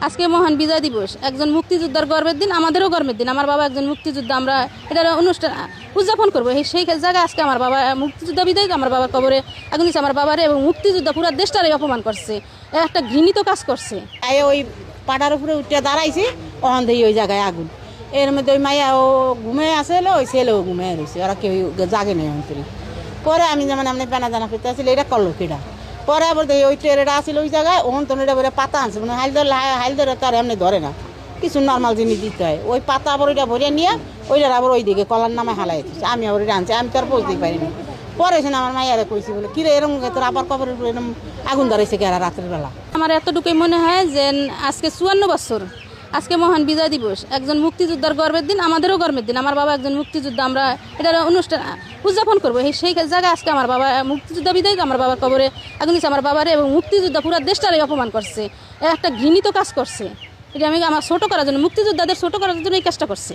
আজকে মহান বিজয় দিবস, একজন মুক্তিযোদ্ধার গর্বের দিন, আমাদেরও গর্বের দিন। আমার বাবা একজন মুক্তিযোদ্ধা, আমরা এটার অনুষ্ঠান উদযাপন করবো। সেই জায়গায় আজকে আমার বাবা মুক্তিযোদ্ধা বিদায়, আমার বাবার কবরে আগুন দিচ্ছে। আমার বাবারে এবং মুক্তিযোদ্ধা পুরো দেশটারে অপমান করছে, একটা ঘৃণিত কাজ করছে। ওই পাড়ার উপরে উঠে দাঁড়াইছি, অহন দিয়ে ওই জায়গায় আগুন। এর মধ্যে ওই মাইয়া ও ঘুমে আসলে, ওই ছেলেও ঘুমে রয়েছে, ওরা কেউ জাগে নেই অন্তরে। পরে আমি যেমন আপনি পেনা জানা ফিরতে আসলে এটা করলো কেটা। পরে আবার দেখি ওই ট্রেনটা আসলে ওই জায়গায়, ওহন তো এটা বলে পাতা আনছে, মানে হাইল ধরে তার এমনি ধরে না, কিছু নর্মাল জিনিস দিতে হয়। ওই পাতা আবার ওইটা ভরিয়ে নিয়ে ওইটার আবার ওই দিকে কলার নামে হালাই দিচ্ছে। আমি আবার ওইটা আনছি, আমি তো আর পৌঁছতেই পারিনি। পরে এসে আমার মাইয়ারে কইছি বলে কিরে এরকম তোর আবার কবরের উপরে এরকম আগুন ধরেছে কেরা রাত্রের বেলা। আমার এতটুকুই মনে হয় যে আজকে 54 বছর, আজকে মহান বিজয় দিবস, একজন মুক্তিযোদ্ধার গর্বের দিন, আমাদেরও গর্বের দিন। আমার বাবা একজন মুক্তিযোদ্ধা, আমরা এটার অনুষ্ঠান উদযাপন করবো। সেই জায়গায় আজকে আমার বাবা মুক্তিযোদ্ধা বিদায়, আমার বাবার কবরে আগুন দিচ্ছে। আমার বাবারে এবং মুক্তিযোদ্ধা পুরো দেশটারে অপমান করছে, একটা ঘৃণিত কাজ করছে। এটা আমি আমার ছোটো করার জন্য, মুক্তিযোদ্ধাদের ছোটো করার জন্য এই কাজটা করছে।